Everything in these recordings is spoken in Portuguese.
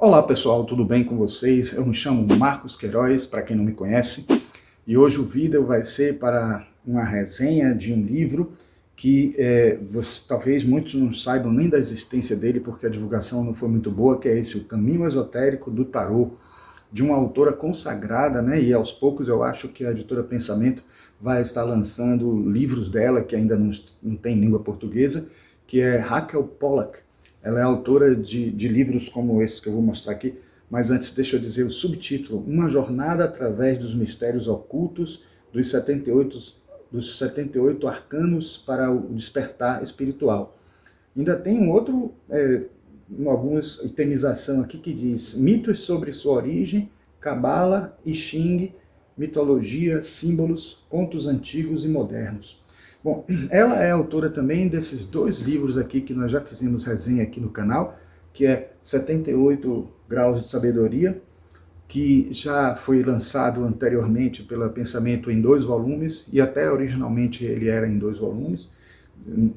Olá pessoal, tudo bem com vocês? Eu me chamo Marcos Queiroz, para quem não me conhece, e hoje o vídeo vai ser para uma resenha de um livro que talvez muitos não saibam nem da existência dele, porque a divulgação não foi muito boa, que é esse, O Caminho Esotérico do Tarô, de uma autora consagrada, né? E aos poucos eu acho que a editora Pensamento vai estar lançando livros dela, que ainda não tem língua portuguesa, que é Raquel Pollack. Ela é autora de livros como esse que eu vou mostrar aqui, mas antes deixa eu dizer o subtítulo: Uma jornada através dos mistérios ocultos dos 78 arcanos para o despertar espiritual. Ainda tem alguma itemização aqui que diz: mitos sobre sua origem, cabala, I Ching, mitologia, símbolos, contos antigos e modernos. Bom, ela é autora também desses dois livros aqui que nós já fizemos resenha aqui no canal, que é 78 Graus de Sabedoria, que já foi lançado anteriormente pela Pensamento em 2 volumes, e até originalmente ele era em 2 volumes.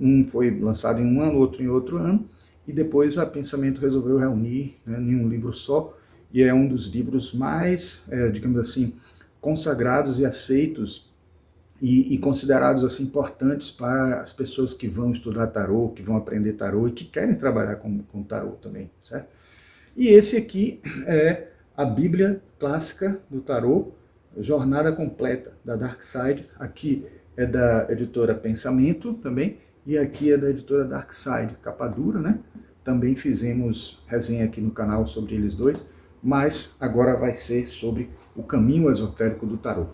Um foi lançado em um ano, outro em outro ano, e depois a Pensamento resolveu reunir, né, em um livro só, e é um dos livros mais, digamos assim, consagrados e aceitos e considerados assim importantes para as pessoas que vão estudar tarô, que vão aprender tarô e que querem trabalhar com tarô também, certo? E esse aqui é a Bíblia Clássica do Tarô, Jornada Completa, da Dark Side. Aqui é da editora Pensamento também, e aqui é da editora Dark Side, capa dura, né? Também fizemos resenha aqui no canal sobre eles dois, mas agora vai ser sobre o Caminho Esotérico do Tarô.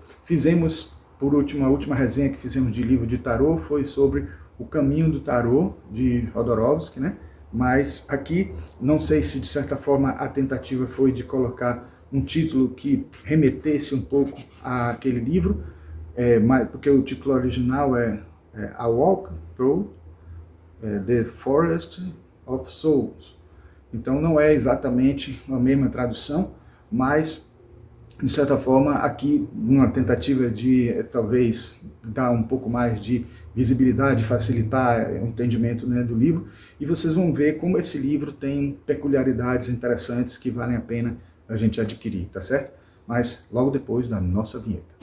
Por último, a última resenha que fizemos de livro de tarô foi sobre O Caminho do Tarô, de Jodorowsky, né? Mas aqui, não sei se de certa forma a tentativa foi de colocar um título que remetesse um pouco àquele livro, porque o título original é A Walk Through the Forest of Souls. Então não é exatamente a mesma tradução, mas de certa forma, aqui, uma tentativa de talvez dar um pouco mais de visibilidade, facilitar o entendimento, né, do livro, e vocês vão ver como esse livro tem peculiaridades interessantes que valem a pena a gente adquirir, tá certo? Mas logo depois da nossa vinheta.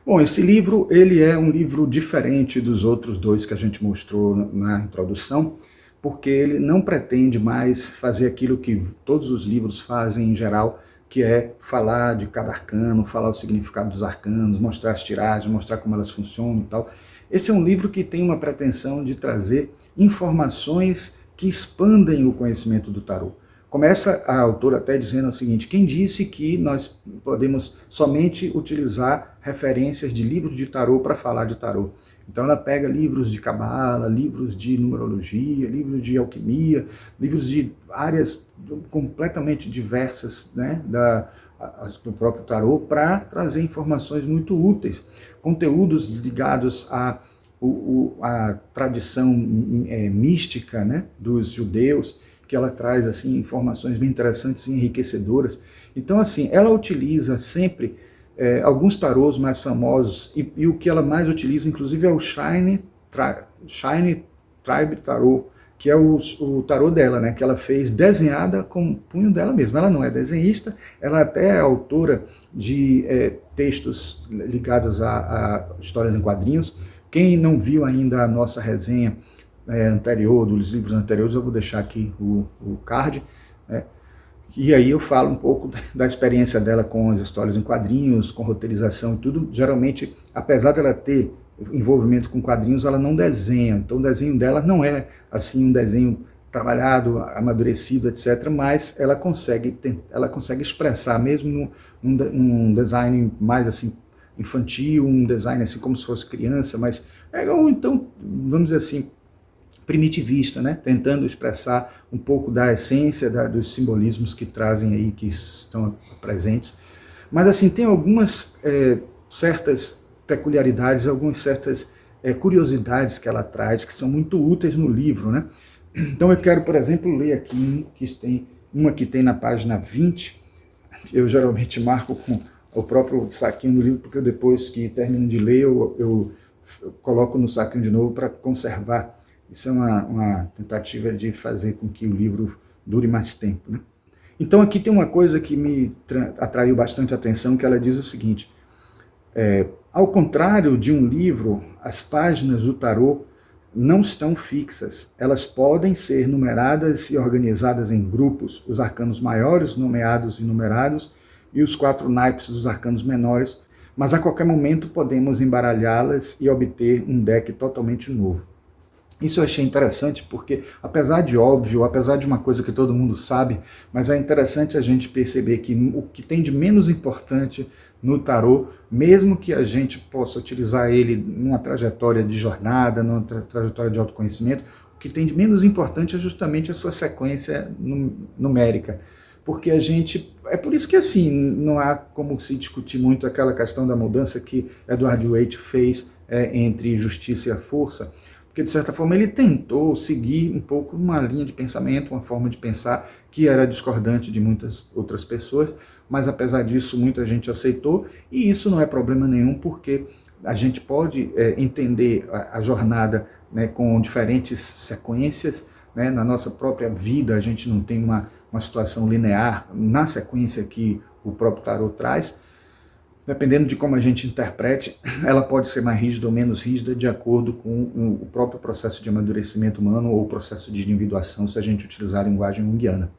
Bom, esse livro ele é um livro diferente dos outros dois que a gente mostrou na introdução, porque ele não pretende mais fazer aquilo que todos os livros fazem em geral, que é falar de cada arcano, falar o significado dos arcanos, mostrar as tiragens, mostrar como elas funcionam e tal. Esse é um livro que tem uma pretensão de trazer informações que expandem o conhecimento do tarô. Começa a autora até dizendo o seguinte: quem disse que nós podemos somente utilizar referências de livros de tarô para falar de tarô? Então ela pega livros de cabala, livros de numerologia, livros de alquimia, livros de áreas completamente diversas, né, do próprio tarô, para trazer informações muito úteis, conteúdos ligados à tradição mística, né, dos judeus, que ela traz assim informações bem interessantes e enriquecedoras. Então, assim, ela utiliza sempre alguns tarôs mais famosos, e o que ela mais utiliza, inclusive, é o Shine Tribe Tarot, que é o tarô dela, né, que ela fez desenhada com o punho dela mesma. Ela não é desenhista, ela até é autora de textos ligados a histórias em quadrinhos. Quem não viu ainda a nossa resenha anterior, dos livros anteriores, eu vou deixar aqui o card, né? E aí eu falo um pouco da experiência dela com as histórias em quadrinhos, com roteirização e tudo. Geralmente, apesar dela ter envolvimento com quadrinhos, ela não desenha, então o desenho dela não é assim um desenho trabalhado, amadurecido, etc., mas ela consegue expressar, mesmo num design mais assim infantil, um design assim como se fosse criança, mas ou então, vamos dizer assim, primitivista, né? Tentando expressar um pouco da essência dos simbolismos que trazem aí, que estão presentes. Mas assim, tem algumas certas peculiaridades, algumas certas curiosidades que ela traz, que são muito úteis no livro, né? Então eu quero, por exemplo, ler aqui um que tem uma que tem na página 20, eu geralmente marco com o próprio saquinho do livro, porque depois que termino de ler, eu coloco no saquinho de novo para conservar. Isso é uma tentativa de fazer com que o livro dure mais tempo, né? Então aqui tem uma coisa que me atraiu bastante a atenção, que ela diz o seguinte: ao contrário de um livro, as páginas do tarô não estão fixas. Elas podem ser numeradas e organizadas em grupos, os arcanos maiores nomeados e numerados, e os 4 naipes dos arcanos menores, mas a qualquer momento podemos embaralhá-las e obter um deck totalmente novo. Isso eu achei interessante porque, apesar de óbvio, apesar de uma coisa que todo mundo sabe, mas é interessante a gente perceber que o que tem de menos importante no tarô, mesmo que a gente possa utilizar ele numa trajetória de jornada, numa trajetória de autoconhecimento, o que tem de menos importante é justamente a sua sequência numérica. Porque a gente... É por isso que, assim, não há como se discutir muito aquela questão da mudança que Edward Waite fez entre justiça e a força, porque, de certa forma, ele tentou seguir um pouco uma linha de pensamento, uma forma de pensar que era discordante de muitas outras pessoas, mas, apesar disso, muita gente aceitou, e isso não é problema nenhum, porque a gente pode entender a jornada, né, com diferentes sequências, né? Na nossa própria vida, a gente não tem uma situação linear na sequência que o próprio tarô traz. Dependendo de como a gente interprete, ela pode ser mais rígida ou menos rígida de acordo com o próprio processo de amadurecimento humano ou o processo de individuação, se a gente utilizar a linguagem junguiana.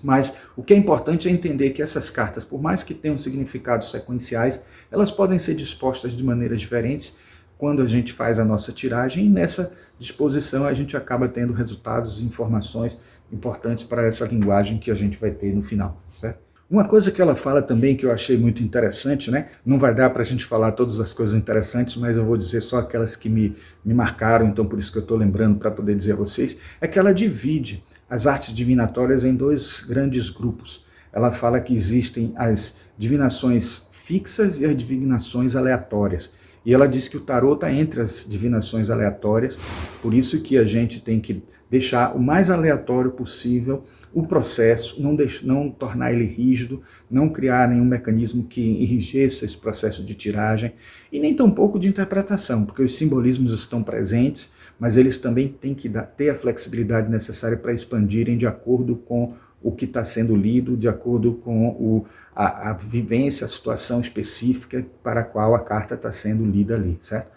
Mas o que é importante é entender que essas cartas, por mais que tenham significados sequenciais, elas podem ser dispostas de maneiras diferentes quando a gente faz a nossa tiragem, e nessa disposição a gente acaba tendo resultados e informações importantes para essa linguagem que a gente vai ter no final, certo? Uma coisa que ela fala também que eu achei muito interessante, né? Não vai dar para a gente falar todas as coisas interessantes, mas eu vou dizer só aquelas que me marcaram, então por isso que eu estou lembrando para poder dizer a vocês, é que ela divide as artes divinatórias em 2 grandes grupos. Ela fala que existem as divinações fixas e as divinações aleatórias. E ela diz que o tarô está entre as divinações aleatórias, por isso que a gente tem que deixar o mais aleatório possível o processo, não tornar ele rígido, não criar nenhum mecanismo que enrijeça esse processo de tiragem, e nem tampouco de interpretação, porque os simbolismos estão presentes, mas eles também têm que ter a flexibilidade necessária para expandirem de acordo com o que está sendo lido, de acordo com a vivência, a situação específica para a qual a carta está sendo lida ali, certo?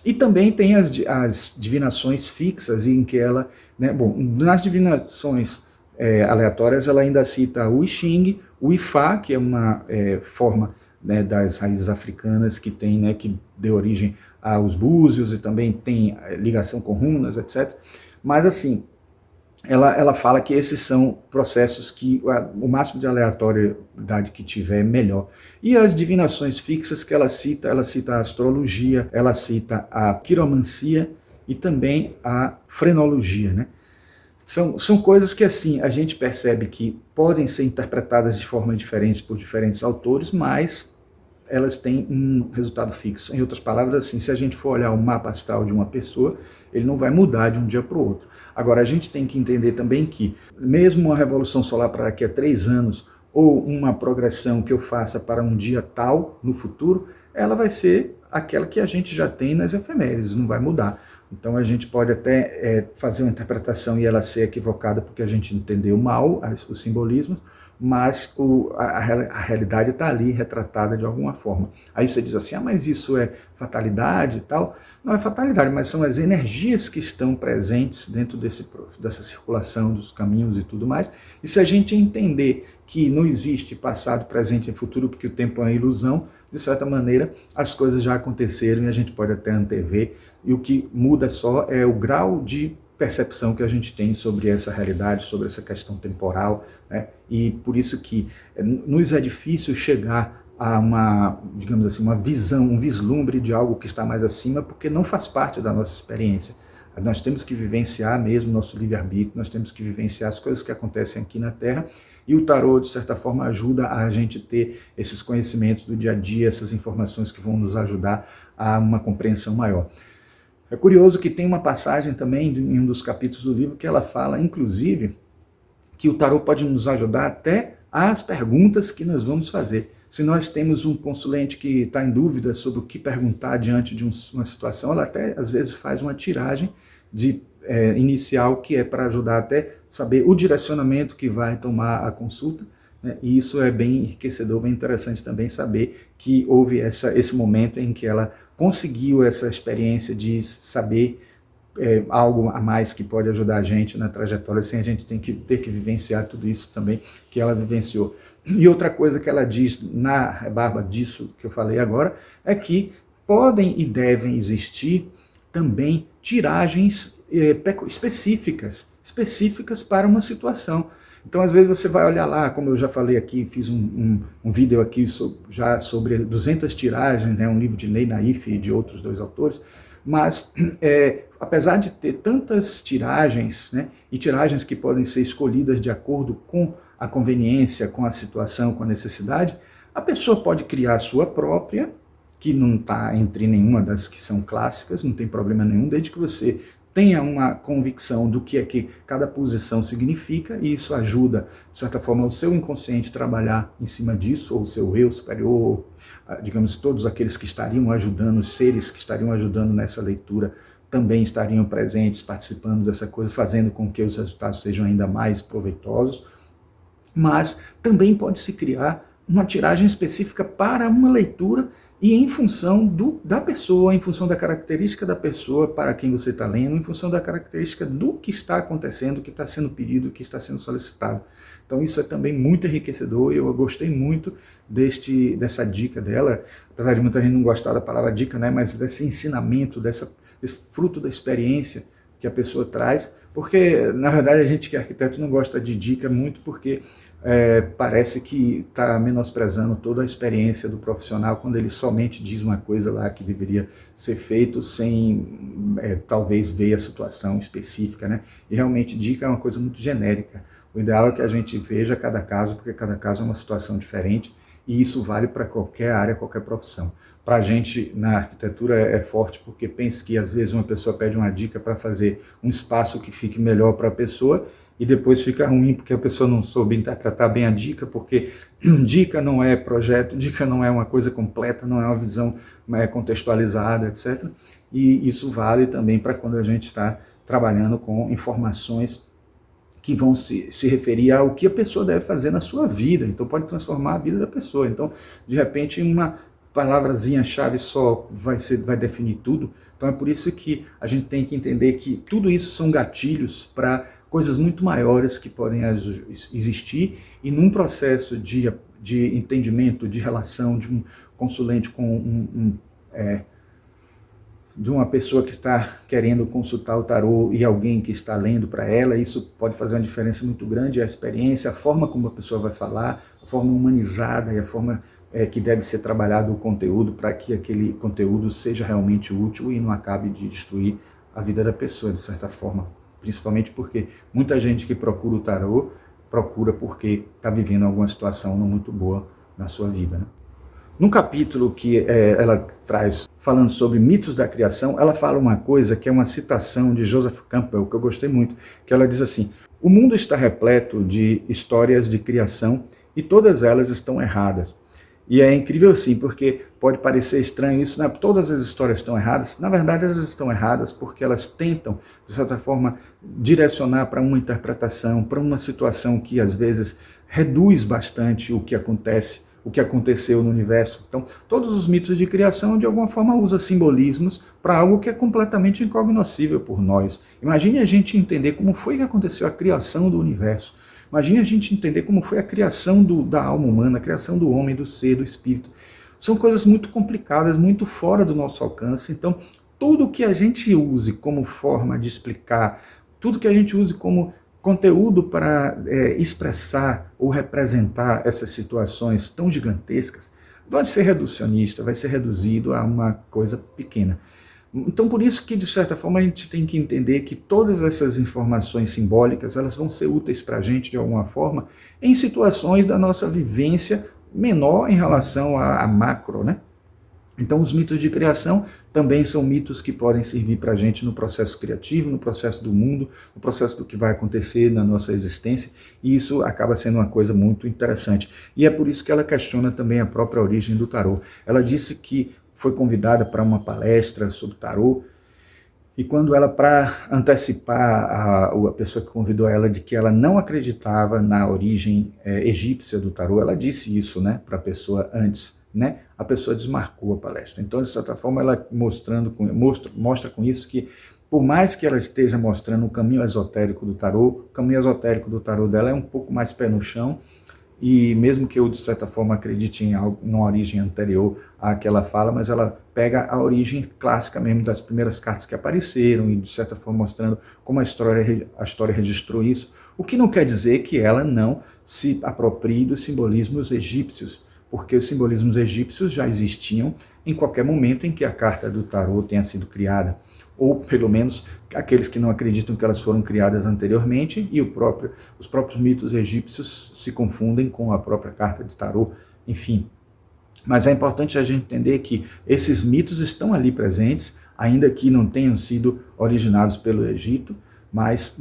E também tem as divinações fixas, em que ela, né, bom, nas divinações aleatórias, ela ainda cita o I Ching, o Ifá, que é uma forma, né, das raízes africanas que tem, né, que deu origem aos búzios e também tem ligação com runas, etc. Mas assim, ela fala que esses são processos que o máximo de aleatoriedade que tiver, melhor. E as divinações fixas que ela cita a astrologia, ela cita a quiromancia e também a frenologia, né? São coisas que, assim, a gente percebe que podem ser interpretadas de forma diferente por diferentes autores, mas elas têm um resultado fixo. Em outras palavras, assim, se a gente for olhar o mapa astral de uma pessoa, ele não vai mudar de um dia para o outro. Agora, a gente tem que entender também que, mesmo uma revolução solar para daqui a 3 anos, ou uma progressão que eu faça para um dia tal no futuro, ela vai ser aquela que a gente já tem nas efemérides, não vai mudar. Então a gente pode até fazer uma interpretação e ela ser equivocada porque a gente entendeu mal os simbolismos, mas a realidade está ali retratada de alguma forma. Aí você diz assim, mas isso é fatalidade e tal? Não é fatalidade, mas são as energias que estão presentes dentro dessa circulação dos caminhos e tudo mais. E se a gente entender que não existe passado, presente e futuro, porque o tempo é uma ilusão, de certa maneira as coisas já aconteceram e a gente pode até antever, e o que muda só é o grau de percepção que a gente tem sobre essa realidade, sobre essa questão temporal, né? E por isso que nos é difícil chegar a uma, digamos assim, uma visão, um vislumbre de algo que está mais acima, porque não faz parte da nossa experiência. Nós temos que vivenciar mesmo nosso livre-arbítrio, nós temos que vivenciar as coisas que acontecem aqui na Terra, e o tarô, de certa forma, ajuda a gente ter esses conhecimentos do dia a dia, essas informações que vão nos ajudar a uma compreensão maior. É curioso que tem uma passagem também em um dos capítulos do livro que ela fala, inclusive, que o tarô pode nos ajudar até às perguntas que nós vamos fazer. Se nós temos um consulente que está em dúvida sobre o que perguntar diante de uma situação, ela até às vezes faz uma tiragem inicial que é para ajudar até saber o direcionamento que vai tomar a consulta, né? E isso é bem enriquecedor, bem interessante também saber que houve esse momento em que ela conseguiu essa experiência de saber algo a mais que pode ajudar a gente na trajetória, sem a gente ter que vivenciar tudo isso também que ela vivenciou. E outra coisa que ela diz na rebarba disso que eu falei agora, é que podem e devem existir também tiragens específicas para uma situação. Então, às vezes, você vai olhar lá, como eu já falei aqui, fiz um vídeo aqui já sobre 200 tiragens, né, um livro de Ney Naif e de outros 2 autores, mas apesar de ter tantas tiragens, né, e tiragens que podem ser escolhidas de acordo com a conveniência, com a situação, com a necessidade, a pessoa pode criar a sua própria, que não está entre nenhuma das que são clássicas, não tem problema nenhum, desde que você tenha uma convicção do que é que cada posição significa, e isso ajuda, de certa forma, o seu inconsciente a trabalhar em cima disso, ou o seu eu superior, ou, digamos, todos aqueles que estariam ajudando, os seres que estariam ajudando nessa leitura, também estariam presentes, participando dessa coisa, fazendo com que os resultados sejam ainda mais proveitosos. Mas também pode se criar uma tiragem específica para uma leitura e em função da pessoa, em função da característica da pessoa para quem você está lendo, em função da característica do que está acontecendo, que está sendo pedido, que está sendo solicitado. Então isso é também muito enriquecedor, eu gostei muito dessa dica dela, apesar de muita gente não gostar da palavra dica, né, mas desse ensinamento, desse fruto da experiência que a pessoa traz, porque, na verdade, a gente que é arquiteto não gosta de dica muito porque parece que está menosprezando toda a experiência do profissional quando ele somente diz uma coisa lá que deveria ser feito sem, talvez, ver a situação específica, né? E realmente dica é uma coisa muito genérica. O ideal é que a gente veja cada caso, porque cada caso é uma situação diferente, e isso vale para qualquer área, qualquer profissão. Para a gente, na arquitetura, é forte, porque pensa que às vezes uma pessoa pede uma dica para fazer um espaço que fique melhor para a pessoa, e depois fica ruim porque a pessoa não soube interpretar bem a dica, porque dica não é projeto, dica não é uma coisa completa, não é uma visão contextualizada, etc. E isso vale também para quando a gente está trabalhando com informações que vão se referir ao que a pessoa deve fazer na sua vida. Então pode transformar a vida da pessoa. Então, de repente, uma palavrazinha-chave só vai definir tudo. Então é por isso que a gente tem que entender que tudo isso são gatilhos para coisas muito maiores que podem existir, e num processo de entendimento, de relação de um consulente com de uma pessoa que está querendo consultar o tarô e alguém que está lendo para ela, isso pode fazer uma diferença muito grande, a experiência, a forma como a pessoa vai falar, a forma humanizada e a forma que deve ser trabalhado o conteúdo para que aquele conteúdo seja realmente útil e não acabe de destruir a vida da pessoa, de certa forma. Principalmente porque muita gente que procura o tarô, procura porque está vivendo alguma situação não muito boa na sua vida, né? No capítulo que ela traz, falando sobre mitos da criação, ela fala uma coisa que é uma citação de Joseph Campbell, que eu gostei muito, que ela diz assim: o mundo está repleto de histórias de criação e todas elas estão erradas. E é incrível assim, porque pode parecer estranho isso, né? Todas as histórias estão erradas. Na verdade, elas estão erradas porque elas tentam, de certa forma, direcionar para uma interpretação, para uma situação que às vezes reduz bastante o que acontece, o que aconteceu no universo. Então, todos os mitos de criação, de alguma forma, usam simbolismos para algo que é completamente incognoscível por nós. Imagine a gente entender como foi que aconteceu a criação do universo. Imagine a gente entender como foi a criação da alma humana, a criação do homem, do ser, do espírito. São coisas muito complicadas, muito fora do nosso alcance. Então, tudo que a gente use como forma de explicar, tudo que a gente use como conteúdo para expressar ou representar essas situações tão gigantescas, vai ser reducionista, vai ser reduzido a uma coisa pequena. Então, por isso que, de certa forma, a gente tem que entender que todas essas informações simbólicas, elas vão ser úteis para a gente, de alguma forma, em situações da nossa vivência menor em relação à macro, né? Então, os mitos de criação também são mitos que podem servir para a gente no processo criativo, no processo do mundo, no processo do que vai acontecer na nossa existência, e isso acaba sendo uma coisa muito interessante. E é por isso que ela questiona também a própria origem do tarô. Ela disse que foi convidada para uma palestra sobre tarô, e quando ela, para antecipar a pessoa que convidou ela de que ela não acreditava na origem egípcia do tarô, ela disse isso, né, para a pessoa antes, né? A pessoa desmarcou a palestra. Então, de certa forma, ela mostra com isso que, por mais que ela esteja mostrando o caminho esotérico do tarô, o caminho esotérico do tarô dela é um pouco mais pé no chão, e mesmo que eu, de certa forma, acredite em uma origem anterior à que ela fala, mas ela pega a origem clássica mesmo das primeiras cartas que apareceram e, de certa forma, mostrando como a história registrou isso, o que não quer dizer que ela não se aproprie dos simbolismos egípcios, porque os simbolismos egípcios já existiam em qualquer momento em que a carta do tarô tenha sido criada, ou pelo menos aqueles que não acreditam que elas foram criadas anteriormente, e os próprios mitos egípcios se confundem com a própria carta de tarô, enfim. Mas é importante a gente entender que esses mitos estão ali presentes, ainda que não tenham sido originados pelo Egito, mas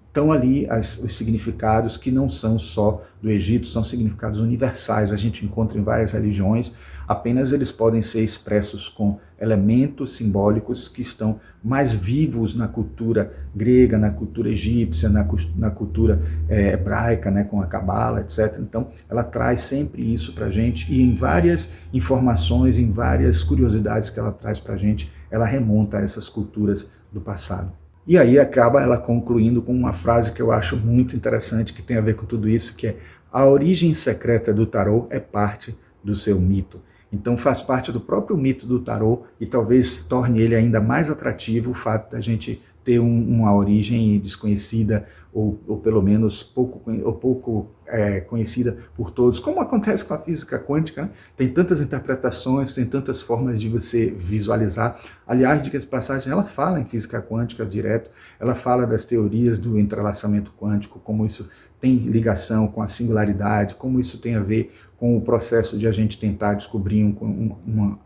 estão ali os significados que não são só do Egito, são significados universais, a gente encontra em várias religiões, apenas eles podem ser expressos com elementos simbólicos que estão mais vivos na cultura grega, na cultura egípcia, na cultura hebraica, né, com a Cabala, etc. Então, ela traz sempre isso para a gente, e em várias informações, em várias curiosidades que ela traz para a gente, ela remonta a essas culturas do passado. E aí acaba ela concluindo com uma frase que eu acho muito interessante, que tem a ver com tudo isso, que é: a origem secreta do tarô é parte do seu mito. Então faz parte do próprio mito do tarô, e talvez torne ele ainda mais atrativo o fato da gente ter uma origem desconhecida, ou pelo menos pouco conhecida por todos, como acontece com a física quântica, né? Tem tantas interpretações, tem tantas formas de você visualizar. Aliás, de que essa passagem ela fala em física quântica direto, ela fala das teorias do entrelaçamento quântico, como isso tem ligação com a singularidade, como isso tem a ver com o processo de a gente tentar descobrir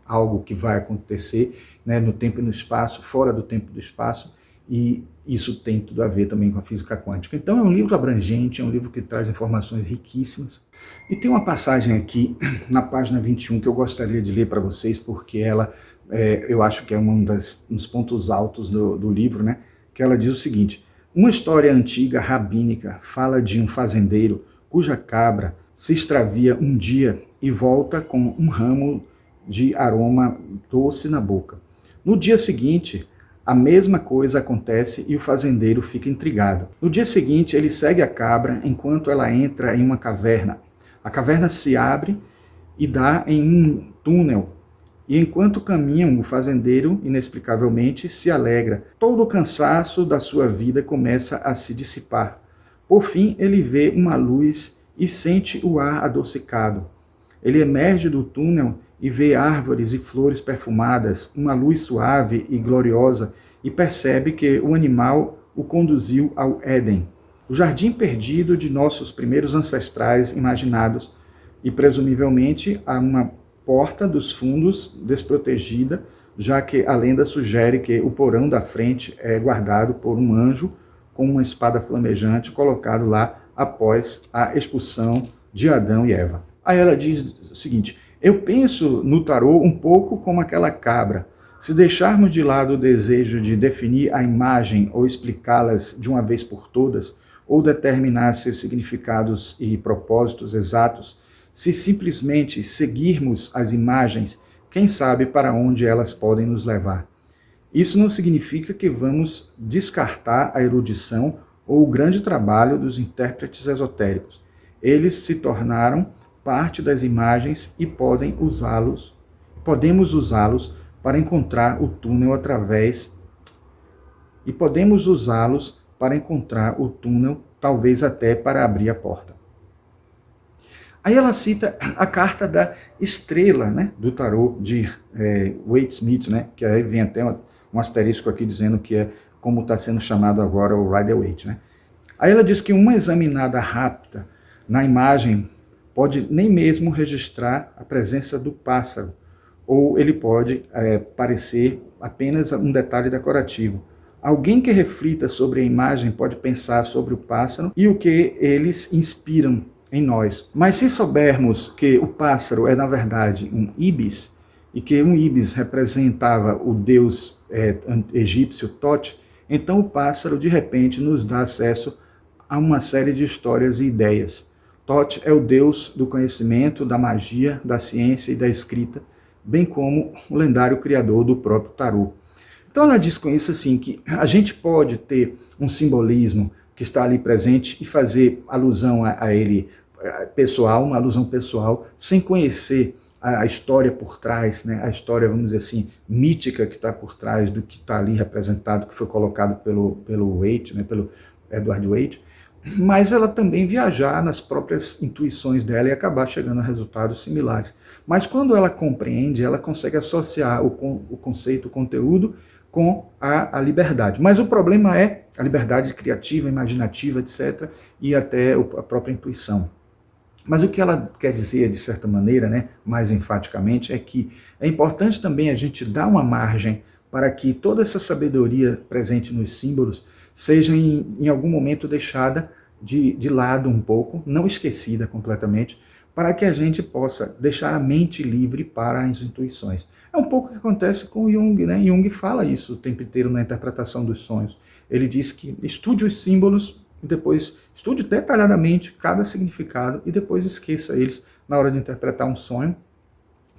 algo que vai acontecer, né, no tempo e no espaço, fora do tempo e do espaço, e isso tem tudo a ver também com a física quântica. Então é um livro abrangente, é um livro que traz informações riquíssimas. E tem uma passagem aqui, na página 21, que eu gostaria de ler para vocês, porque ela, eu acho que é um dos pontos altos do livro, né, que ela diz o seguinte: uma história antiga rabínica fala de um fazendeiro cuja cabra se extravia um dia e volta com um ramo de aroma doce na boca. No dia seguinte, a mesma coisa acontece e o fazendeiro fica intrigado. No dia seguinte, ele segue a cabra enquanto ela entra em uma caverna. A caverna se abre e dá em um túnel. E enquanto caminham, o fazendeiro, inexplicavelmente, se alegra. Todo o cansaço da sua vida começa a se dissipar. Por fim, ele vê uma luz e sente o ar adocicado. Ele emerge do túnel e vê árvores e flores perfumadas, uma luz suave e gloriosa, e percebe que o animal o conduziu ao Éden, o jardim perdido de nossos primeiros ancestrais imaginados, e presumivelmente a uma porta dos fundos desprotegida, já que a lenda sugere que o porão da frente é guardado por um anjo com uma espada flamejante colocado lá após a expulsão de Adão e Eva. Aí ela diz o seguinte: eu penso no tarô um pouco como aquela cabra. Se deixarmos de lado o desejo de definir a imagem ou explicá-las de uma vez por todas, ou determinar seus significados e propósitos exatos, se simplesmente seguirmos as imagens, quem sabe para onde elas podem nos levar. Isso não significa que vamos descartar a erudição ou o grande trabalho dos intérpretes esotéricos. Eles se tornaram parte das imagens e podemos usá-los para encontrar o túnel talvez até para abrir a porta. Aí ela cita a carta da estrela, né, do tarô de Waite-Smith, né, que aí vem até um asterisco aqui dizendo que é como está sendo chamado agora o Rider-Waite, né? Aí ela diz que uma examinada rápida na imagem pode nem mesmo registrar a presença do pássaro, ou ele pode parecer apenas um detalhe decorativo. Alguém que reflita sobre a imagem pode pensar sobre o pássaro e o que eles inspiram em nós. Mas se soubermos que o pássaro é, na verdade, um íbis, e que um íbis representava o deus egípcio Tote, então o pássaro, de repente, nos dá acesso a uma série de histórias e ideias. Tote é o deus do conhecimento, da magia, da ciência e da escrita, bem como o lendário criador do próprio tarô. Então ela diz com isso assim, que a gente pode ter um simbolismo que está ali presente e fazer alusão a ele pessoal, uma alusão pessoal, sem conhecer a história por trás, né? A história, vamos dizer assim, mítica que está por trás do que está ali representado, que foi colocado pelo Waite, né? Pelo Edward Waite, mas ela também viajar nas próprias intuições dela e acabar chegando a resultados similares. Mas quando ela compreende, ela consegue associar o conceito, o conteúdo, com a liberdade. Mas o problema é a liberdade criativa, imaginativa, etc., e até a própria intuição. Mas o que ela quer dizer, de certa maneira, né, mais enfaticamente, é que é importante também a gente dar uma margem para que toda essa sabedoria presente nos símbolos seja em algum momento deixada de lado um pouco, não esquecida completamente, para que a gente possa deixar a mente livre para as intuições. É um pouco o que acontece com Jung, né? Jung fala isso o tempo inteiro na interpretação dos sonhos. Ele diz que estude os símbolos, e depois estude detalhadamente cada significado e depois esqueça eles na hora de interpretar um sonho,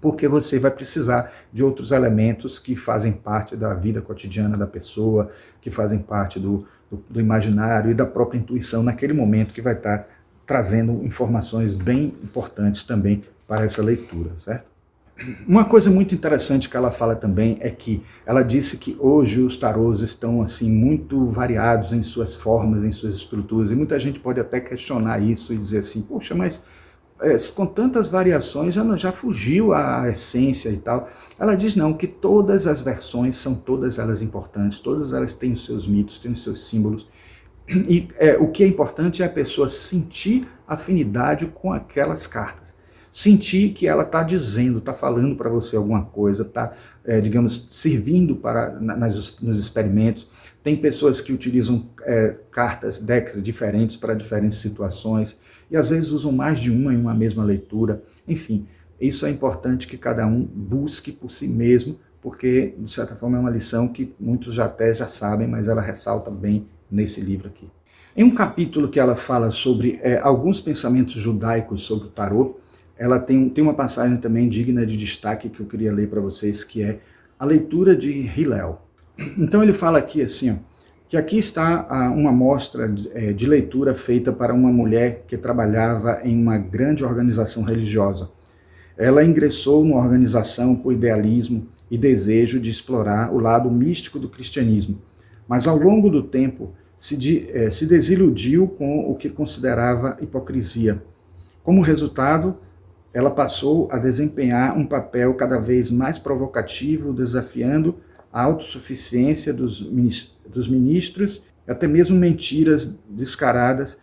porque você vai precisar de outros elementos que fazem parte da vida cotidiana da pessoa, que fazem parte do imaginário e da própria intuição naquele momento, que vai estar trazendo informações bem importantes também para essa leitura, certo? Uma coisa muito interessante que ela fala também é que ela disse que hoje os tarôs estão assim muito variados em suas formas, em suas estruturas, e muita gente pode até questionar isso e dizer assim, poxa, mas com tantas variações já fugiu a essência e tal. Ela diz não, que todas as versões são todas elas importantes, todas elas têm os seus mitos, têm os seus símbolos, e o que é importante é a pessoa sentir afinidade com aquelas cartas. Sentir que ela está dizendo, está falando para você alguma coisa, está, digamos, servindo nos experimentos. Tem pessoas que utilizam cartas, decks diferentes para diferentes situações, e às vezes usam mais de uma em uma mesma leitura. Enfim, isso é importante que cada um busque por si mesmo, porque, de certa forma, é uma lição que muitos já sabem, mas ela ressalta bem nesse livro aqui. Em um capítulo que ela fala sobre alguns pensamentos judaicos sobre o tarô, ela tem uma passagem também digna de destaque que eu queria ler para vocês, que é a leitura de Hillel. Então ele fala aqui assim, ó, que aqui está uma amostra de leitura feita para uma mulher que trabalhava em uma grande organização religiosa. Ela ingressou numa organização por idealismo e desejo de explorar o lado místico do cristianismo, mas ao longo do tempo se desiludiu com o que considerava hipocrisia. Como resultado, ela passou a desempenhar um papel cada vez mais provocativo, desafiando a autossuficiência dos ministros, até mesmo mentiras descaradas.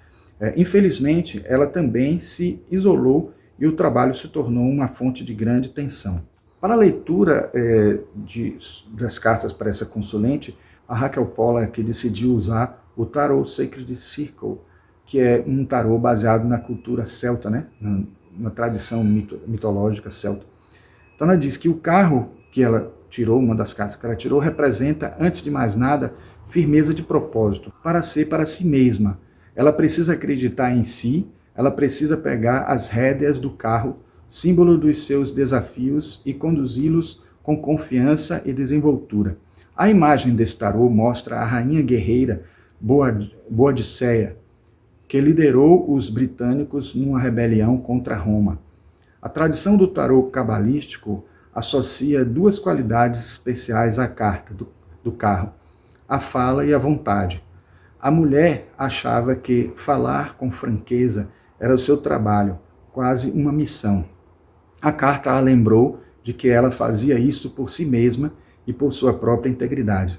Infelizmente, ela também se isolou e o trabalho se tornou uma fonte de grande tensão. Para a leitura das cartas para essa consulente, a Raquel Pollack decidiu usar o Tarot Sacred Circle, que é um tarô baseado na cultura celta, né? Na tradição mitológica celta. Então ela diz que o carro que ela tirou, uma das cartas que ela tirou, representa, antes de mais nada, firmeza de propósito, para ser para si mesma. Ela precisa acreditar em si, ela precisa pegar as rédeas do carro, símbolo dos seus desafios, e conduzi-los com confiança e desenvoltura. A imagem desse tarô mostra a rainha guerreira Boadicea, que liderou os britânicos numa rebelião contra Roma. A tradição do tarô cabalístico associa duas qualidades especiais à carta do carro, a fala e a vontade. A mulher achava que falar com franqueza era o seu trabalho, quase uma missão. A carta a lembrou de que ela fazia isso por si mesma e por sua própria integridade.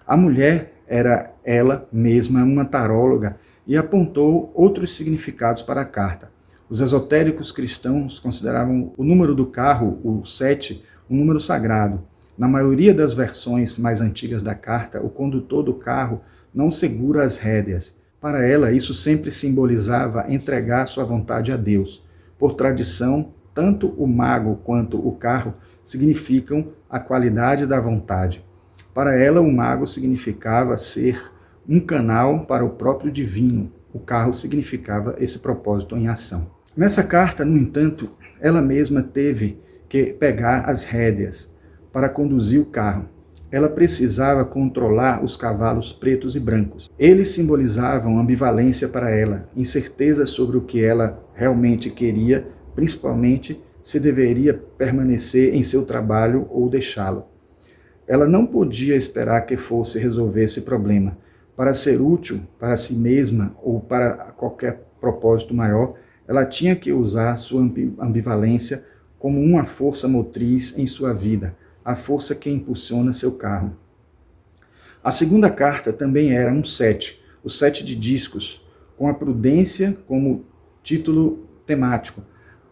A mulher era ela mesma uma taróloga e apontou outros significados para a carta. Os esotéricos cristãos consideravam o número do carro, o 7, um número sagrado. Na maioria das versões mais antigas da carta, o condutor do carro não segura as rédeas. Para ela, isso sempre simbolizava entregar sua vontade a Deus. Por tradição, tanto o mago quanto o carro significam a qualidade da vontade. Para ela, o mago significava ser um canal para o próprio divino. O carro significava esse propósito em ação. Nessa carta, no entanto, ela mesma teve que pegar as rédeas para conduzir o carro. Ela precisava controlar os cavalos pretos e brancos. Eles simbolizavam ambivalência para ela, incerteza sobre o que ela realmente queria, principalmente se deveria permanecer em seu trabalho ou deixá-lo. Ela não podia esperar que fosse resolver esse problema. Para ser útil para si mesma ou para qualquer propósito maior, ela tinha que usar sua ambivalência como uma força motriz em sua vida, a força que impulsiona seu carro. A segunda carta também era um 7, o 7 de discos, com a prudência como título temático.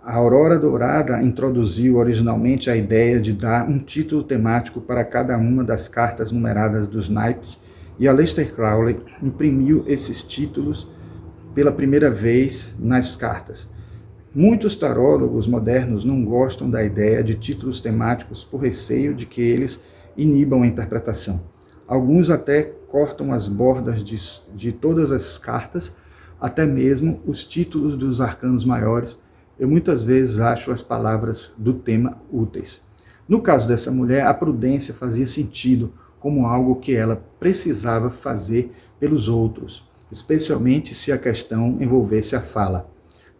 A Aurora Dourada introduziu originalmente a ideia de dar um título temático para cada uma das cartas numeradas dos naipes, e Aleister Crowley imprimiu esses títulos pela primeira vez nas cartas. Muitos tarólogos modernos não gostam da ideia de títulos temáticos por receio de que eles inibam a interpretação. Alguns até cortam as bordas de todas as cartas, até mesmo os títulos dos arcanos maiores. Eu muitas vezes acho as palavras do tema úteis. No caso dessa mulher, a prudência fazia sentido como algo que ela precisava fazer pelos outros, especialmente se a questão envolvesse a fala.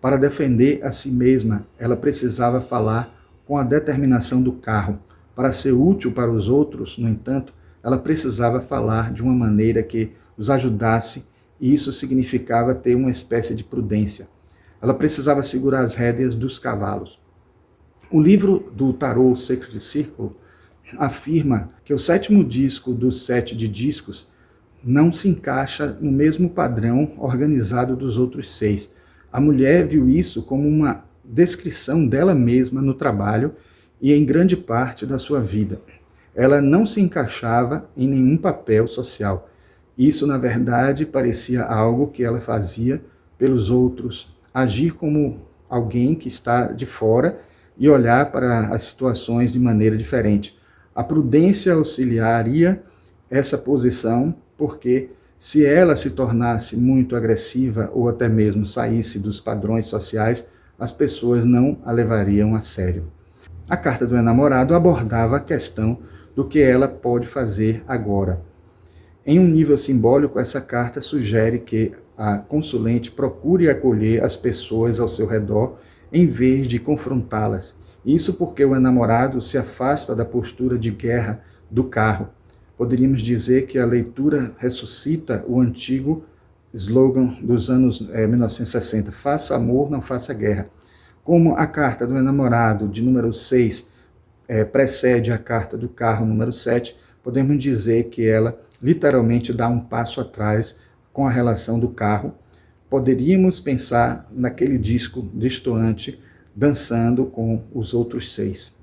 Para defender a si mesma, ela precisava falar com a determinação do carro. Para ser útil para os outros, no entanto, ela precisava falar de uma maneira que os ajudasse, e isso significava ter uma espécie de prudência. Ela precisava segurar as rédeas dos cavalos. O livro do tarô Sacred Circle afirma que o 7º disco dos 7 de discos não se encaixa no mesmo padrão organizado dos outros 6. A mulher viu isso como uma descrição dela mesma no trabalho e em grande parte da sua vida. Ela não se encaixava em nenhum papel social. Isso, na verdade, parecia algo que ela fazia pelos outros, agir como alguém que está de fora e olhar para as situações de maneira diferente. A prudência auxiliaria essa posição, porque se ela se tornasse muito agressiva ou até mesmo saísse dos padrões sociais, as pessoas não a levariam a sério. A carta do enamorado abordava a questão do que ela pode fazer agora. Em um nível simbólico, essa carta sugere que a consulente procure acolher as pessoas ao seu redor em vez de confrontá-las. Isso porque o enamorado se afasta da postura de guerra do carro. Poderíamos dizer que a leitura ressuscita o antigo slogan dos anos 1960, faça amor, não faça guerra. Como a carta do enamorado de número 6 precede a carta do carro número 7, podemos dizer que ela literalmente dá um passo atrás com a relação do carro. Poderíamos pensar naquele disco destoante dançando com os outros 6.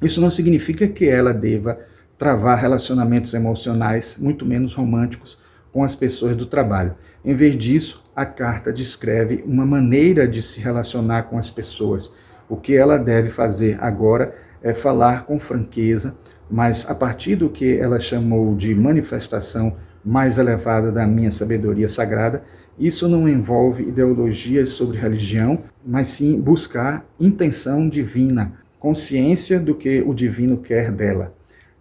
Isso não significa que ela deva travar relacionamentos emocionais, muito menos românticos, com as pessoas do trabalho. Em vez disso, a carta descreve uma maneira de se relacionar com as pessoas. O que ela deve fazer agora é falar com franqueza, mas a partir do que ela chamou de manifestação mais elevada da minha sabedoria sagrada, isso não envolve ideologias sobre religião, mas sim buscar intenção divina, consciência do que o divino quer dela.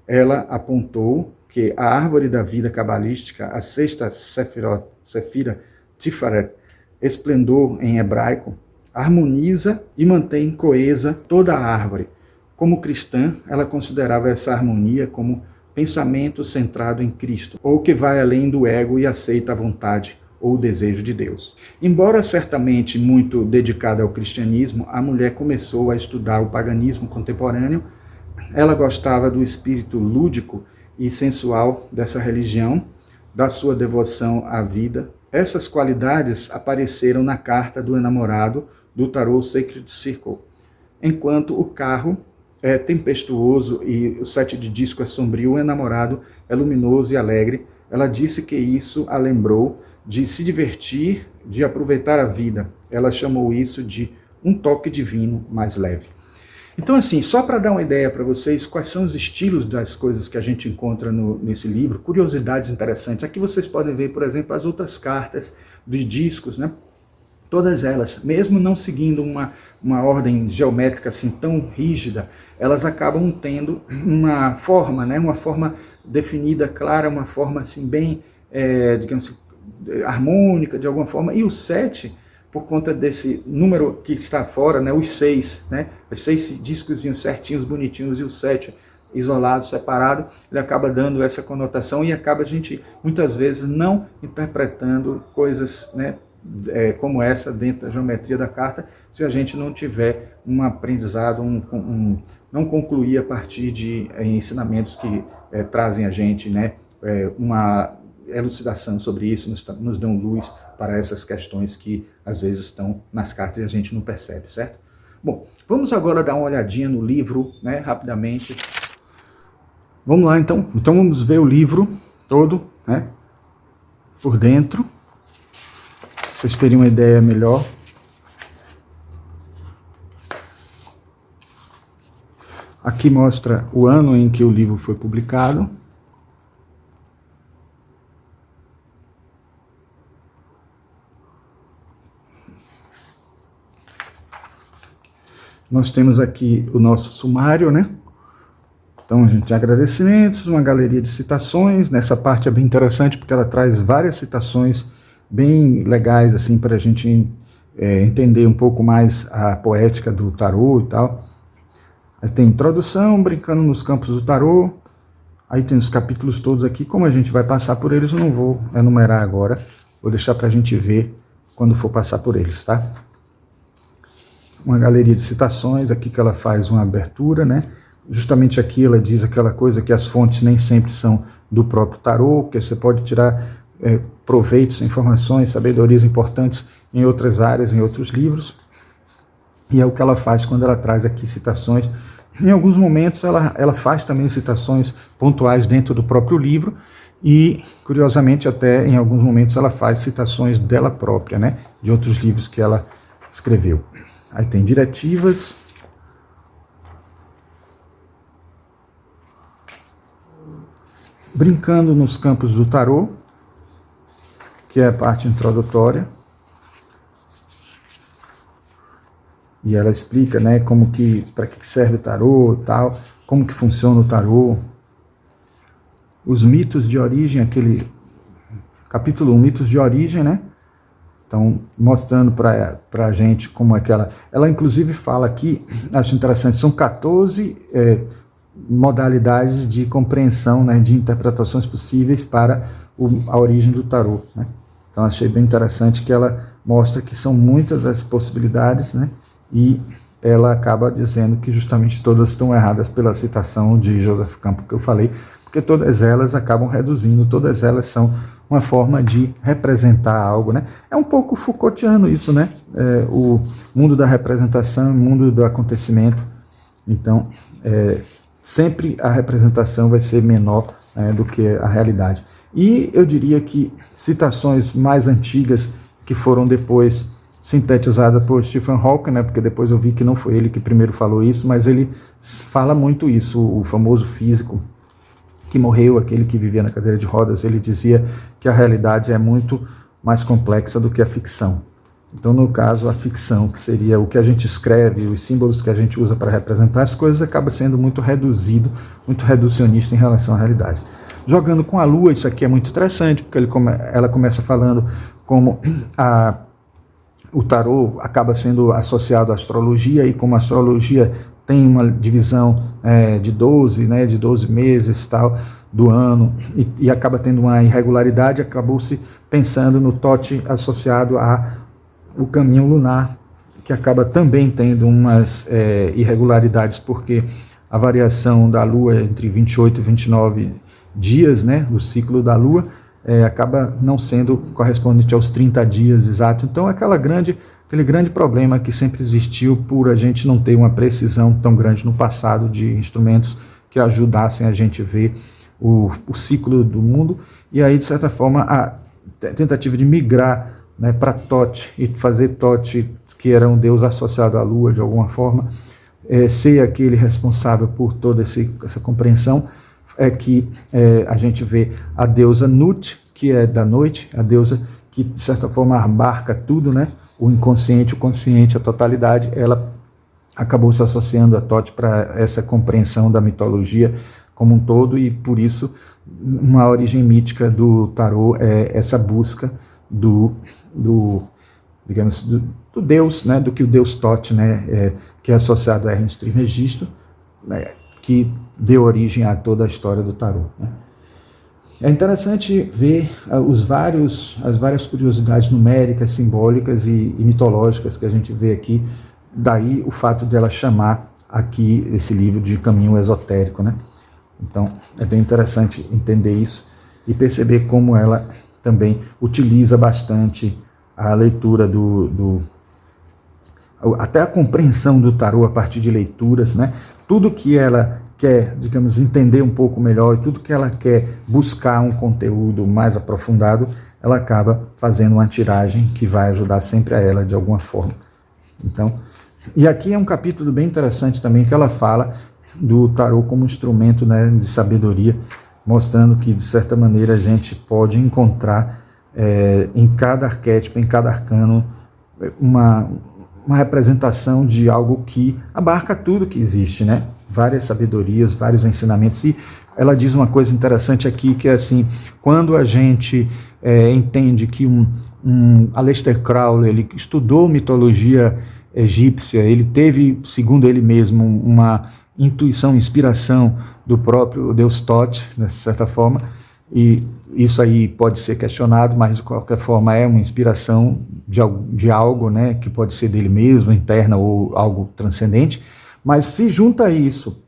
Ela apontou que a árvore da vida cabalística, a sexta Sefira Tiferet, esplendor em hebraico, harmoniza e mantém coesa toda a árvore. Como cristã, ela considerava essa harmonia como pensamento centrado em Cristo, ou que vai além do ego e aceita a vontade ou o desejo de Deus. Embora certamente muito dedicada ao cristianismo, a mulher começou a estudar o paganismo contemporâneo. Ela gostava do espírito lúdico e sensual dessa religião, da sua devoção à vida. Essas qualidades apareceram na carta do enamorado do tarô Sacred Circle, enquanto o carro é tempestuoso e o 7 de disco é sombrio, o enamorado é luminoso e alegre. Ela disse que isso a lembrou de se divertir, de aproveitar a vida. Ela chamou isso de um toque divino mais leve. Então, assim, só para dar uma ideia para vocês, quais são os estilos das coisas que a gente encontra nesse livro, curiosidades interessantes. Aqui vocês podem ver, por exemplo, as outras cartas dos discos, né? Todas elas, mesmo não seguindo uma ordem geométrica assim tão rígida, elas acabam tendo uma forma, né? Uma forma definida, clara, uma forma assim bem, digamos assim, harmônica de alguma forma. E o 7, por conta desse número que está fora, né? Os 6, né? Os 6 discozinhos certinhos, bonitinhos, e o 7 isolado, separado, ele acaba dando essa conotação e acaba a gente, muitas vezes, não interpretando coisas, né? Como essa dentro da geometria da carta, se a gente não tiver um aprendizado, não concluir a partir de ensinamentos que trazem a gente, né, uma elucidação sobre isso, nos dão luz para essas questões que às vezes estão nas cartas e a gente não percebe, certo? Bom, vamos agora dar uma olhadinha no livro, né, rapidamente. Vamos lá então vamos ver o livro todo, né, por dentro. Vocês terem uma ideia melhor. Aqui mostra o ano em que o livro foi publicado. Nós temos aqui o nosso sumário, né? Então, a gente tem agradecimentos, uma galeria de citações. Nessa parte é bem interessante porque ela traz várias citações bem legais, assim, para a gente entender um pouco mais a poética do tarô e tal. Aí tem introdução, brincando nos campos do tarô. Aí tem os capítulos todos aqui. Como a gente vai passar por eles, eu não vou enumerar agora. Vou deixar para a gente ver quando for passar por eles, tá? Uma galeria de citações, aqui que ela faz uma abertura, né? Justamente aqui ela diz aquela coisa que as fontes nem sempre são do próprio tarô, que você pode tirar proveitos, informações, sabedorias importantes em outras áreas, em outros livros. E é o que ela faz quando ela traz aqui citações. Em alguns momentos ela faz também citações pontuais dentro do próprio livro e, curiosamente, até em alguns momentos ela faz citações dela própria, né, de outros livros que ela escreveu. Aí tem diretivas. Brincando nos campos do tarô, que é a parte introdutória. E ela explica, né, para que serve o tarô e tal, como que funciona o tarô. Os mitos de origem, aquele capítulo 1, mitos de origem, né? Então, mostrando para a gente como é que ela inclusive fala aqui, acho interessante, são 14 modalidades de compreensão, né, de interpretações possíveis para a origem do tarô, né? Então, achei bem interessante que ela mostra que são muitas as possibilidades, né? E ela acaba dizendo que justamente todas estão erradas pela citação de Joseph Campbell que eu falei, porque todas elas acabam reduzindo, todas elas são uma forma de representar algo, né? É um pouco Foucaultiano isso, né? O mundo da representação, o mundo do acontecimento. Então, sempre a representação vai ser menor do que a realidade. E eu diria que citações mais antigas que foram depois sintetizadas por Stephen Hawking, né? Porque depois eu vi que não foi ele que primeiro falou isso, mas ele fala muito isso, o famoso físico que morreu, aquele que vivia na cadeira de rodas, ele dizia que a realidade é muito mais complexa do que a ficção. Então, no caso, a ficção, que seria o que a gente escreve, os símbolos que a gente usa para representar as coisas, acaba sendo muito reduzido, muito reducionista em relação à realidade. Jogando com a Lua, isso aqui é muito interessante, porque ela começa falando como o tarô acaba sendo associado à astrologia, e como a astrologia tem uma divisão de 12, né, de 12 meses tal, do ano, e acaba tendo uma irregularidade, acabou-se pensando no Tote associado ao caminho lunar, que acaba também tendo umas irregularidades, porque a variação da Lua entre 28 e 29 dias, né, do ciclo da Lua, acaba não sendo correspondente aos 30 dias exatos. Então, aquela grande aquele grande problema que sempre existiu por a gente não ter uma precisão tão grande no passado de instrumentos que ajudassem a gente a ver o ciclo do mundo, e aí, de certa forma, a tentativa de migrar, né, para Thoth, e fazer Thoth, que era um deus associado à lua de alguma forma, ser aquele responsável por toda essa compreensão, é que a gente vê a deusa Nut, que é da noite, a deusa que de certa forma abarca tudo, né? O inconsciente, o consciente, a totalidade. Ela acabou se associando a Thoth para essa compreensão da mitologia como um todo, e por isso uma origem mítica do tarô é essa busca do Deus, né? Do que o Deus Thoth, né? Que é associado a Hermes Trismegisto, né? Que deu origem a toda a história do tarô, né? É interessante ver as várias curiosidades numéricas, simbólicas e mitológicas que a gente vê aqui, daí o fato dela chamar aqui esse livro de caminho esotérico, né? Então é bem interessante entender isso e perceber como ela também utiliza bastante a leitura até a compreensão do tarô a partir de leituras, né? Tudo que ela quer, digamos, entender um pouco melhor, e tudo que ela quer buscar um conteúdo mais aprofundado, ela acaba fazendo uma tiragem que vai ajudar sempre a ela de alguma forma. Então, e aqui é um capítulo bem interessante também, que ela fala do tarô como instrumento, né, de sabedoria, mostrando que, de certa maneira, a gente pode encontrar em cada arquétipo, em cada arcano, uma representação de algo que abarca tudo que existe, né? Várias sabedorias, vários ensinamentos. E ela diz uma coisa interessante aqui, que é assim, quando a gente entende que Aleister Crowley, ele estudou mitologia egípcia, ele teve, segundo ele mesmo, uma intuição, inspiração do próprio Deus Thoth, de certa forma, e isso aí pode ser questionado, mas de qualquer forma é uma inspiração de algo, né, que pode ser dele mesmo, interna ou algo transcendente. Mas se junta a isso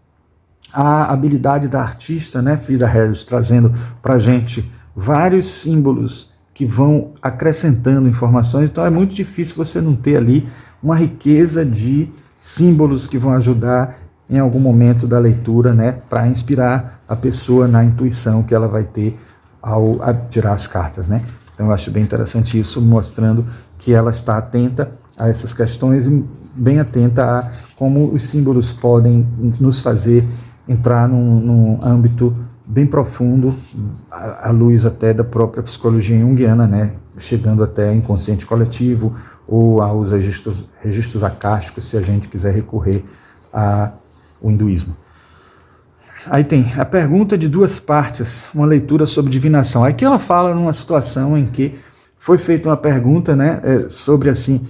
a habilidade da artista, né, Frida Harris, trazendo para a gente vários símbolos que vão acrescentando informações, então é muito difícil você não ter ali uma riqueza de símbolos que vão ajudar em algum momento da leitura, né, para inspirar a pessoa na intuição que ela vai ter ao tirar as cartas, né? Então eu acho bem interessante isso, mostrando que ela está atenta a essas questões e bem atenta a como os símbolos podem nos fazer entrar num âmbito bem profundo, à luz até da própria psicologia junguiana, né? Chegando até inconsciente coletivo ou aos registros acásticos, se a gente quiser recorrer ao hinduísmo. Aí tem a pergunta de duas partes, uma leitura sobre divinação. Aqui ela fala numa situação em que foi feita uma pergunta, né, sobre assim,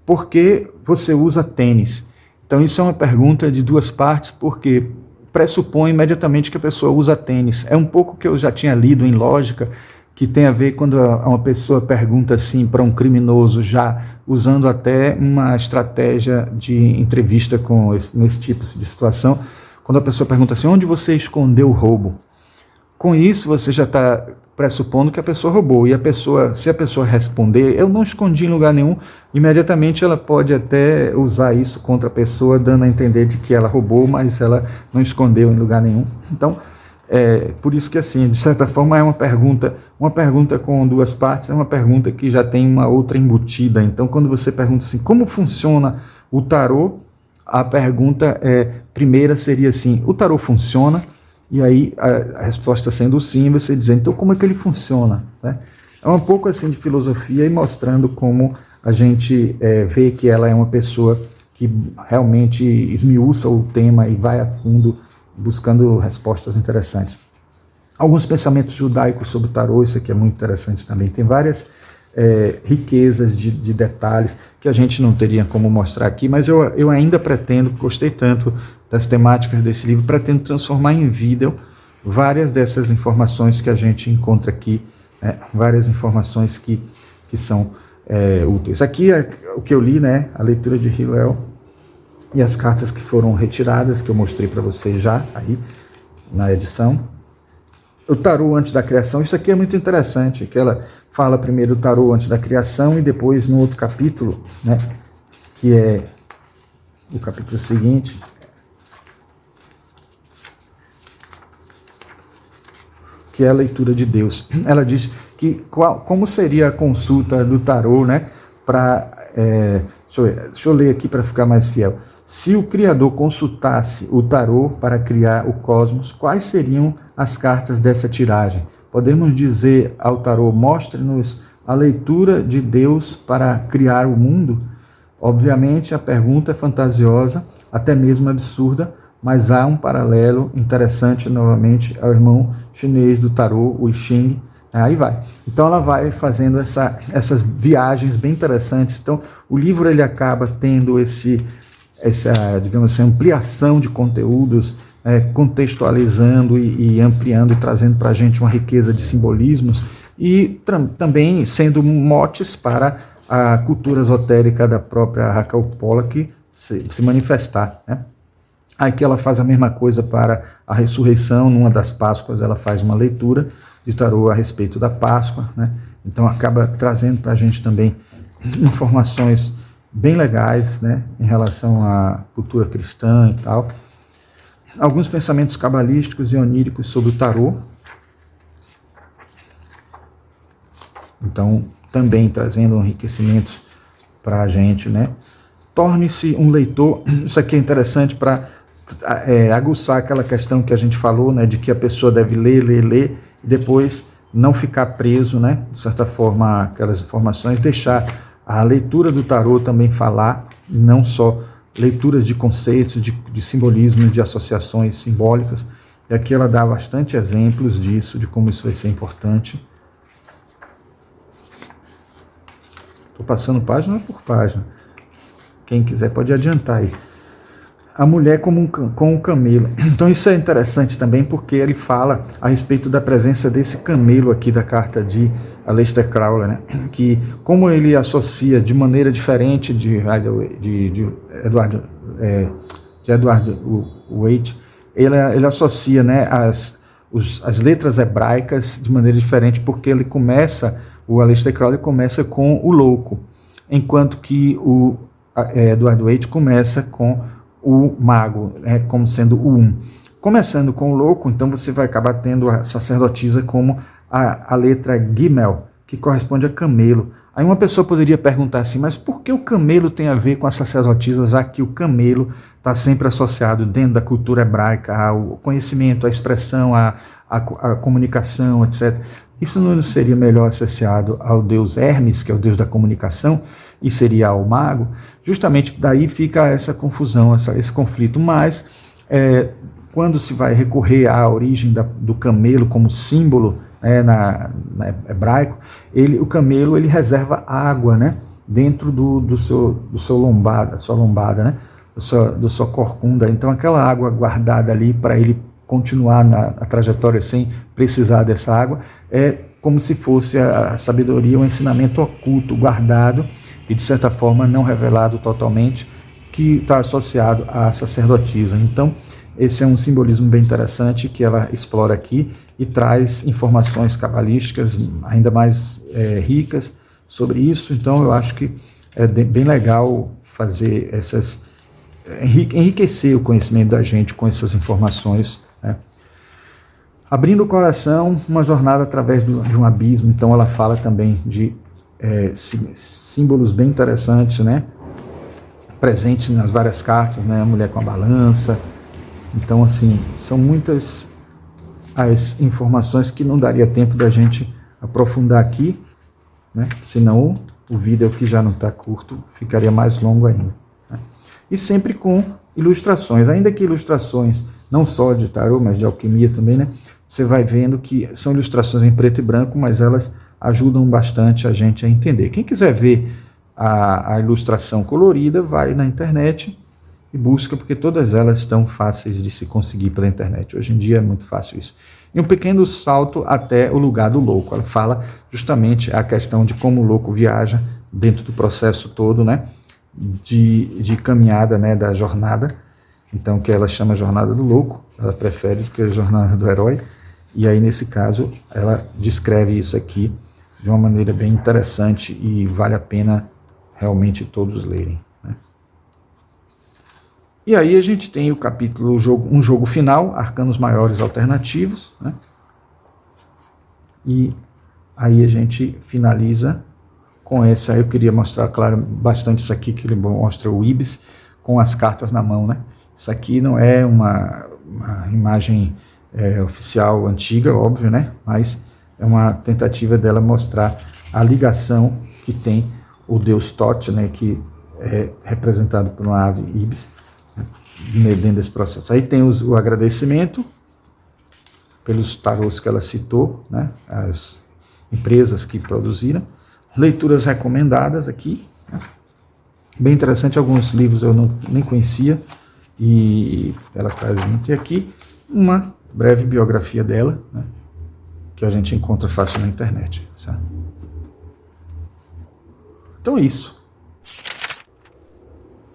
por que você usa tênis? Então isso é uma pergunta de duas partes, porque pressupõe imediatamente que a pessoa usa tênis. É um pouco que eu já tinha lido em lógica, que tem a ver quando uma pessoa pergunta assim para um criminoso, já usando até uma estratégia de entrevista nesse tipo de situação, quando a pessoa pergunta assim, onde você escondeu o roubo? Com isso, você já está pressupondo que a pessoa roubou. E se a pessoa responder, eu não escondi em lugar nenhum, imediatamente ela pode até usar isso contra a pessoa, dando a entender de que ela roubou, mas ela não escondeu em lugar nenhum. Então, por isso que, assim, de certa forma, é uma pergunta com duas partes, é uma pergunta que já tem uma outra embutida. Então, quando você pergunta assim, como funciona o tarô? A pergunta primeira seria assim, o tarô funciona? E aí a resposta sendo sim, você dizendo, então como é que ele funciona? Né? É um pouco assim de filosofia e mostrando como a gente vê que ela é uma pessoa que realmente esmiuça o tema e vai a fundo buscando respostas interessantes. Alguns pensamentos judaicos sobre o tarô, isso aqui é muito interessante também, tem várias riquezas de detalhes que a gente não teria como mostrar aqui, mas eu ainda pretendo, gostei tanto das temáticas desse livro, pretendo transformar em vídeo várias dessas informações que a gente encontra aqui, várias informações que são úteis. Aqui é o que eu li, né, a leitura de Hillel e as cartas que foram retiradas, que eu mostrei para vocês já aí na edição. o tarô antes da criação. Isso aqui é muito interessante, que ela fala primeiro o tarô antes da criação e depois no outro capítulo, né, que é o capítulo seguinte, que é a leitura de Deus. Ela diz que como seria a consulta do tarô, né, para... deixa eu ler aqui para ficar mais fiel. Se o Criador consultasse o tarô para criar o cosmos, quais seriam as cartas dessa tiragem? Podemos dizer ao tarô, mostre-nos a leitura de Deus para criar o mundo? Obviamente, a pergunta é fantasiosa, até mesmo absurda, mas há um paralelo interessante, novamente, ao irmão chinês do tarô, o I Ching. Aí vai. Então ela vai fazendo essas viagens bem interessantes. Então o livro ele acaba tendo essa, digamos assim, ampliação de conteúdos, contextualizando e ampliando e trazendo para a gente uma riqueza de simbolismos e também sendo motes para a cultura esotérica da própria Raquel Pollack se manifestar, né? Aqui ela faz a mesma coisa para a ressurreição, numa das Páscoas ela faz uma leitura de tarô a respeito da Páscoa, né? Então acaba trazendo para a gente também informações bem legais, né, em relação à cultura cristã e tal. Alguns pensamentos cabalísticos e oníricos sobre o tarô. Então também trazendo enriquecimentos para a gente, né? Torne-se um leitor. Isso aqui é interessante para aguçar aquela questão que a gente falou, né, de que a pessoa deve ler, e depois não ficar preso, né, de certa forma, aquelas informações, deixar a leitura do tarô também falar, não só leituras de conceitos, de simbolismo, de associações simbólicas. E aqui ela dá bastante exemplos disso, de como isso vai ser importante. Estou passando página por página. Quem quiser pode adiantar aí. A mulher com o camelo. Então isso é interessante também porque ele fala a respeito da presença desse camelo aqui da carta de Aleister Crowley, né? Que como ele associa de maneira diferente de Edward Waite, ele associa, né, as letras hebraicas de maneira diferente porque o Aleister Crowley começa com o louco, enquanto que o Edward Waite começa com o mago, como sendo o Começando com o louco, então você vai acabar tendo a sacerdotisa como a letra Gimel, que corresponde a camelo. Aí uma pessoa poderia perguntar assim, mas por que o camelo tem a ver com a sacerdotisa, já que o camelo está sempre associado dentro da cultura hebraica ao conhecimento, à expressão, à comunicação, etc. Isso não seria melhor associado ao deus Hermes, que é o deus da comunicação, e seria ao mago? Justamente daí fica essa confusão, esse conflito. Mas quando se vai recorrer à origem do camelo como símbolo, na hebraico, o camelo ele reserva água, né, dentro do seu lombada, sua lombada, né, do sua corcunda. Então aquela água guardada ali para ele continuar a trajetória sem precisar dessa água, é como se fosse a sabedoria, um ensinamento oculto, guardado e de certa forma não revelado totalmente, que está associado à sacerdotisa. Então esse é um simbolismo bem interessante que ela explora aqui e traz informações cabalísticas ainda mais ricas sobre isso. Então eu acho que é bem legal fazer enriquecer o conhecimento da gente com essas informações, né? Abrindo o coração, uma jornada através de um abismo. Então ela fala também de símbolos bem interessantes, né, presentes nas várias cartas, né, a mulher com a balança. Então assim, são muitas as informações que não daria tempo da gente aprofundar aqui, né, senão o vídeo que já não está curto ficaria mais longo ainda, né? E sempre com ilustrações, ainda que ilustrações não só de tarô, mas de alquimia também, né? Você vai vendo que são ilustrações em preto e branco, mas elas ajudam bastante a gente a entender. Quem quiser ver a ilustração colorida, vai na internet e busca, porque todas elas estão fáceis de se conseguir pela internet. Hoje em dia é muito fácil isso. E um pequeno salto até o lugar do louco. Ela fala justamente a questão de como o louco viaja dentro do processo todo, né, de caminhada, né, da jornada. Então, que ela chama jornada do louco, ela prefere do que a jornada do herói. E aí, nesse caso, ela descreve isso aqui de uma maneira bem interessante e vale a pena realmente todos lerem, né? E aí a gente tem o capítulo Um Jogo Final, Arcanos Maiores Alternativos, né? E aí a gente finaliza com essa. Aí eu queria mostrar, claro, bastante isso aqui, que ele mostra o Ibis com as cartas na mão, né? Isso aqui não é uma imagem oficial antiga, óbvio, né? Mas é uma tentativa dela mostrar a ligação que tem o deus Thoth, né? Que é representado por uma ave Ibis, né? Dentro desse processo. Aí tem o agradecimento pelos tarôs que ela citou, né? As empresas que produziram. Leituras recomendadas aqui, né? Bem interessante, alguns livros eu nem conhecia e ela traz muito. E aqui uma breve biografia dela, né? Que a gente encontra fácil na internet, certo? Então é isso.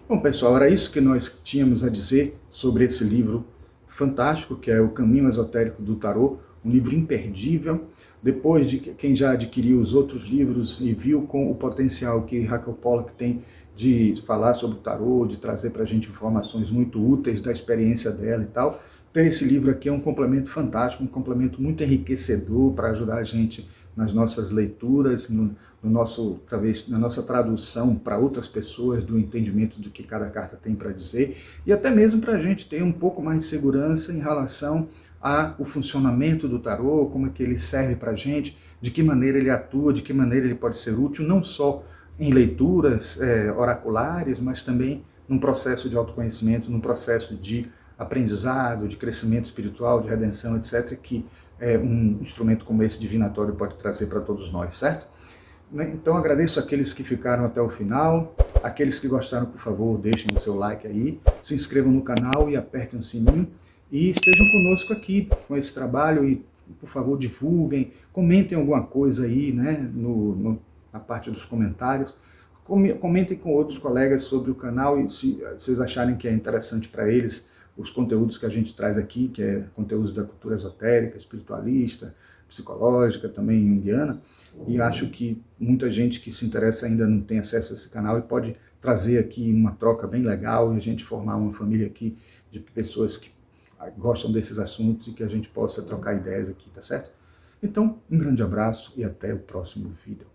Bom, pessoal, era isso que nós tínhamos a dizer sobre esse livro fantástico, que é O Caminho Esotérico do Tarô, um livro imperdível. Depois de quem já adquiriu os outros livros e viu com o potencial que Raquel Pollock tem de falar sobre o tarô, de trazer para a gente informações muito úteis da experiência dela e tal, ter esse livro aqui é um complemento fantástico, um complemento muito enriquecedor para ajudar a gente nas nossas leituras, talvez na nossa tradução para outras pessoas do entendimento do que cada carta tem para dizer, e até mesmo para a gente ter um pouco mais de segurança em relação ao funcionamento do tarô, como é que ele serve para a gente, de que maneira ele atua, de que maneira ele pode ser útil, não só em leituras oraculares, mas também num processo de autoconhecimento, num processo de aprendizado, de crescimento espiritual, de redenção, etc., que um instrumento como esse divinatório pode trazer para todos nós, certo? Então agradeço aqueles que ficaram até o final, aqueles que gostaram, por favor, deixem o seu like aí, se inscrevam no canal e apertem o sininho, e estejam conosco aqui com esse trabalho e, por favor, divulguem, comentem alguma coisa aí, né, na parte dos comentários, comentem com outros colegas sobre o canal e se vocês acharem que é interessante para eles, os conteúdos que a gente traz aqui, que é conteúdos da cultura esotérica, espiritualista, psicológica, também junguiana, e acho que muita gente que se interessa ainda não tem acesso a esse canal e pode trazer aqui uma troca bem legal e a gente formar uma família aqui de pessoas que gostam desses assuntos e que a gente possa trocar ideias aqui, tá certo? Então, um grande abraço e até o próximo vídeo.